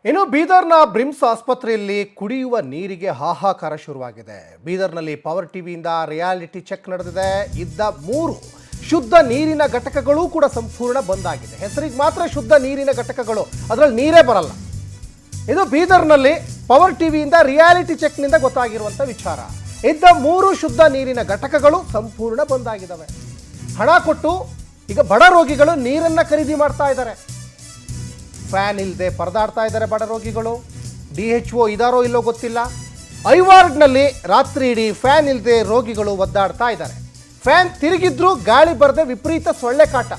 ಇನ್ನು ಬೀದರ್ನ ಬ್ರಿಮ್ಸ್ ಆಸ್ಪತ್ರೆಯಲ್ಲಿ ಕುಡಿಯುವ ನೀರಿಗೆ ಹಾಹಾಕಾರ ಶುರುವಾಗಿದೆ. ಬೀದರ್ನಲ್ಲಿ ಪವರ್ ಟಿವಿಯಿಂದ ರಿಯಾಲಿಟಿ ಚೆಕ್ ನಡೆದಿದೆ. ಇದ್ದ 3 ಶುದ್ಧ ನೀರಿನ ಘಟಕಗಳು ಕೂಡ ಸಂಪೂರ್ಣ ಬಂದ್ ಆಗಿದೆ. ಹೆಸರಿಗೆ ಮಾತ್ರ ಶುದ್ಧ ನೀರಿನ ಘಟಕಗಳು, ಅದರಲ್ಲಿ ನೀರೇ ಬರಲ್ಲ. ಇದು ಬೀದರ್ನಲ್ಲಿ ಪವರ್ ಟಿವಿಯಿಂದ ರಿಯಾಲಿಟಿ ಚೆಕ್ನಿಂದ ಗೊತ್ತಾಗಿರುವಂಥ ವಿಚಾರ. ಇದ್ದ 3 ಶುದ್ಧ ನೀರಿನ ಘಟಕಗಳು ಸಂಪೂರ್ಣ ಬಂದ್ ಆಗಿದ್ದಾವೆ. ಹಣ ಕೊಟ್ಟು ಈಗ ಬಡ ರೋಗಿಗಳು ನೀರನ್ನು ಖರೀದಿ ಮಾಡ್ತಾ ಇದ್ದಾರೆ. ಫ್ಯಾನ್ ಇಲ್ಲದೆ ಪರದಾಡ್ತಾ ಇದ್ದಾರೆ ಬಡ ರೋಗಿಗಳು. DHO ಇದಾರೋ ಇಲ್ಲೋ ಗೊತ್ತಿಲ್ಲ. ಐವಾರ್ಡ್ನಲ್ಲಿ ರಾತ್ರಿ ಇಡೀ ಫ್ಯಾನ್ ಇಲ್ಲದೆ ರೋಗಿಗಳು ಒದ್ದಾಡ್ತಾ ಇದ್ದಾರೆ. ಫ್ಯಾನ್ ತಿರುಗಿದ್ರೂ ಗಾಳಿ ಬರದೆ ವಿಪರೀತ ಸೊಳ್ಳೆ ಕಾಟ.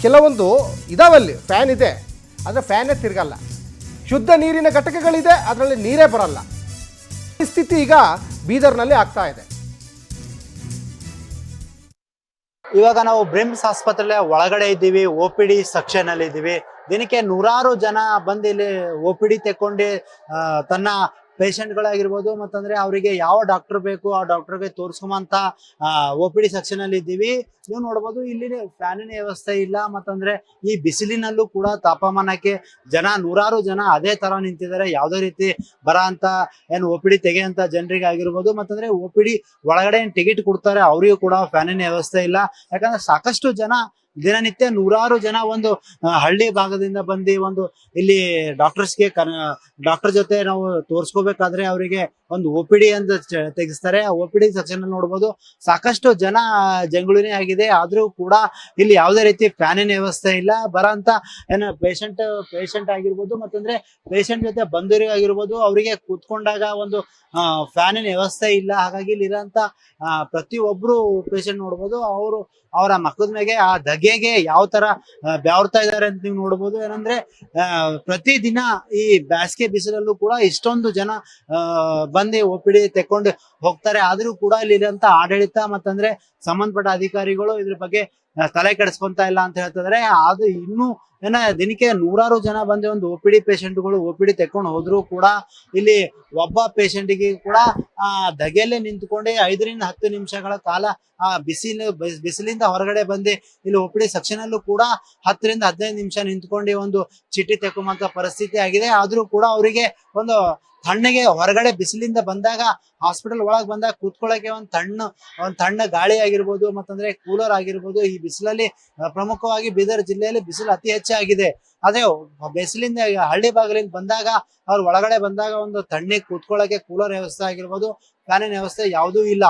ಕೆಲವೊಂದು ಇದಾವಲ್ಲಿ ಫ್ಯಾನ್ ಇದೆ, ಆದರೆ ಫ್ಯಾನೇ ತಿರುಗಲ್ಲ. ಶುದ್ಧ ನೀರಿನ ಘಟಕಗಳಿದೆ, ಅದರಲ್ಲಿ ನೀರೇ ಬರಲ್ಲ. ಪರಿಸ್ಥಿತಿ ಈಗ ಬೀದರ್ನಲ್ಲಿ ಆಗ್ತಾ ಇದೆ. ಇವಾಗ ನಾವು ಬ್ರಿಮ್ಸ್ ಆಸ್ಪತ್ರೆ ಒಳಗಡೆ ಇದ್ದೀವಿ. OPD ಸೆಕ್ಷನ್ ಅಲ್ಲಿ ಇದ್ದೀವಿ. ದಿನಕ್ಕೆ ನೂರಾರು ಜನ ಬಂದು ಇಲ್ಲಿ OPD ತೆಕ್ಕೊಂಡು ತನ್ನ ಪೇಷಂಟ್ಗಳಾಗಿರ್ಬೋದು, ಮತ್ತಂದ್ರೆ ಅವರಿಗೆ ಯಾವ ಡಾಕ್ಟರ್ ಬೇಕು ಆ ಡಾಕ್ಟರ್ಗೆ ತೋರಿಸ್ಕೊಂಬಂತ OPD ಸೆಕ್ಷನ್ ಅಲ್ಲಿ ಇದ್ದೀವಿ. ನೀವು ನೋಡ್ಬೋದು ಇಲ್ಲಿ ಫ್ಯಾನಿನ ವ್ಯವಸ್ಥೆ ಇಲ್ಲ. ಮತ್ತಂದ್ರೆ ಈ ಬಿಸಿಲಿನಲ್ಲೂ ಕೂಡ ತಾಪಮಾನಕ್ಕೆ ನೂರಾರು ಜನ ಅದೇ ತರ ನಿಂತಿದ್ದಾರೆ. ಯಾವುದೇ ರೀತಿ ಬರ ಅಂತ ಏನು OPD ತೆಗೆಯಂತ ಜನರಿಗೆ ಆಗಿರ್ಬೋದು, ಮತ್ತಂದ್ರೆ OPD ಒಳಗಡೆ ಏನ್ ಟಿಕೆಟ್ ಕೊಡ್ತಾರೆ ಅವರಿಗೂ ಕೂಡ ಫ್ಯಾನಿನ ವ್ಯವಸ್ಥೆ ಇಲ್ಲ. ಯಾಕಂದ್ರೆ ಸಾಕಷ್ಟು ಜನ ದಿನನಿತ್ಯ ನೂರಾರು ಜನ ಒಂದು ಹಳ್ಳಿ ಭಾಗದಿಂದ ಬಂದು ಒಂದು ಇಲ್ಲಿ ಡಾಕ್ಟರ್ ಜೊತೆ ನಾವು ತೋರ್ಸ್ಕೋಬೇಕಾದ್ರೆ ಅವರಿಗೆ ಒಂದು OPD ಅಂತ ತೆಗಿಸ್ತಾರೆ. ಆ OPD ಸೆಕ್ಷನ್ ಅಲ್ಲಿ ನೋಡ್ಬೋದು ಸಾಕಷ್ಟು ಜನ ಜಂಗುಳಿನೇ ಆಗಿದೆ. ಆದ್ರೂ ಕೂಡ ಇಲ್ಲಿ ಯಾವುದೇ ರೀತಿ ಫ್ಯಾನಿನ ವ್ಯವಸ್ಥೆ ಇಲ್ಲ. ಬರಂತ ಏನು ಪೇಷಂಟ್ ಆಗಿರ್ಬೋದು, ಮತ್ತಂದ್ರೆ ಪೇಷಂಟ್ ಜೊತೆ ಬಂದವರಿಗಾಗಿರ್ಬೋದು, ಅವರಿಗೆ ಕೂತ್ಕೊಂಡಾಗ ಒಂದು ಫ್ಯಾನಿನ ವ್ಯವಸ್ಥೆ ಇಲ್ಲ. ಹಾಗಾಗಿ ಇಲ್ಲಿ ಇರೋಂತ ಪ್ರತಿಯೊಬ್ರು ಪೇಷಂಟ್ ನೋಡ್ಬೋದು ಅವರ ಮಕ್ಕದ ಮೇಲೆ ಆ ಧಗೆಗೆ ಯಾವ ತರ ಬ್ಯಾವ್ರ್ತಾ ಇದಾರೆ ಅಂತ ನೀವು ನೋಡ್ಬೋದು. ಏನಂದ್ರೆ ಪ್ರತಿದಿನ ಈ ಬೇಸಿಗೆ ಬಿಸಿಲಲ್ಲೂ ಕೂಡ ಇಷ್ಟೊಂದು ಜನ ಬಂದು OPD ತೆಕ್ಕೊಂಡು ಹೋಗ್ತಾರೆ. ಆದ್ರೂ ಕೂಡ ಇಲ್ಲಿ ಇರೋಂತ ಆಡಳಿತ ಮತ್ತಂದ್ರೆ ಸಂಬಂಧಪಟ್ಟ ಅಧಿಕಾರಿಗಳು ಇದ್ರ ಬಗ್ಗೆ ತಲೆ ಕೆಡಿಸ್ಕೊಂತ ಇಲ್ಲ ಅಂತ ಹೇಳ್ತಿದ್ರೆ. ಅದು ಇನ್ನೂ ದಿನಕ್ಕೆ ನೂರಾರು ಜನ ಬಂದು ಒಂದು OPD ಪೇಷಂಟ್ಗಳು OPD ತೆಕ್ಕೊಂಡು ಹೋದ್ರು ಕೂಡ ಇಲ್ಲಿ ಒಬ್ಬ ಪೇಷಂಟ್ಗೆ ಕೂಡ ಧಗೆಯಲ್ಲೇ ನಿಂತ್ಕೊಂಡು 5 ರಿಂದ 10 ನಿಮಿಷಗಳ ಕಾಲ ಆ ಬಿಸಿಲಿಂದ ಹೊರಗಡೆ ಬಂದು ಇಲ್ಲಿ OPD ಸೆಕ್ಷನ್ ಅಲ್ಲೂ ಕೂಡ 10 ರಿಂದ 15 ನಿಮಿಷ ನಿಂತ್ಕೊಂಡು ಒಂದು ಚೀಟಿ ತೆಕ್ಕೊಂಬಂತ ಪರಿಸ್ಥಿತಿ ಆಗಿದೆ. ಆದ್ರೂ ಕೂಡ ಅವರಿಗೆ ಒಂದು ತಣ್ಣಗೆ ಹೊರಗಡೆ ಬಿಸಿಲಿಂದ ಬಂದಾಗ ಹಾಸ್ಪಿಟಲ್ ಒಳಗೆ ಬಂದಾಗ ಕೂತ್ಕೊಳ್ಳೋಕೆ ಒಂದು ತಣ್ಣ ಗಾಳಿ ಆಗಿರ್ಬೋದು, ಮತ್ತಂದ್ರೆ ಕೂಲರ್ ಆಗಿರ್ಬೋದು. ಈ ಬಿಸಿಲಲ್ಲಿ ಪ್ರಮುಖವಾಗಿ ಬೀದರ್ ಜಿಲ್ಲೆಯಲ್ಲಿ ಬಿಸಿಲು ಅತಿ ಹೆಚ್ಚಾಗಿದೆ. ಅದೇ ಬಿಸಿಲಿಂದ ಹಳ್ಳಿ ಭಾಗದಿಂದ ಬಂದಾಗ ಅವ್ರು ಒಳಗಡೆ ಬಂದಾಗ ಒಂದು ತಣ್ಣಗೆ ಕೂತ್ಕೊಳ್ಳೋಕೆ ಕೂಲರ್ ವ್ಯವಸ್ಥೆ ಆಗಿರ್ಬೋದು, ಫ್ಯಾನಿನ ವ್ಯವಸ್ಥೆ ಯಾವುದೂ ಇಲ್ಲ.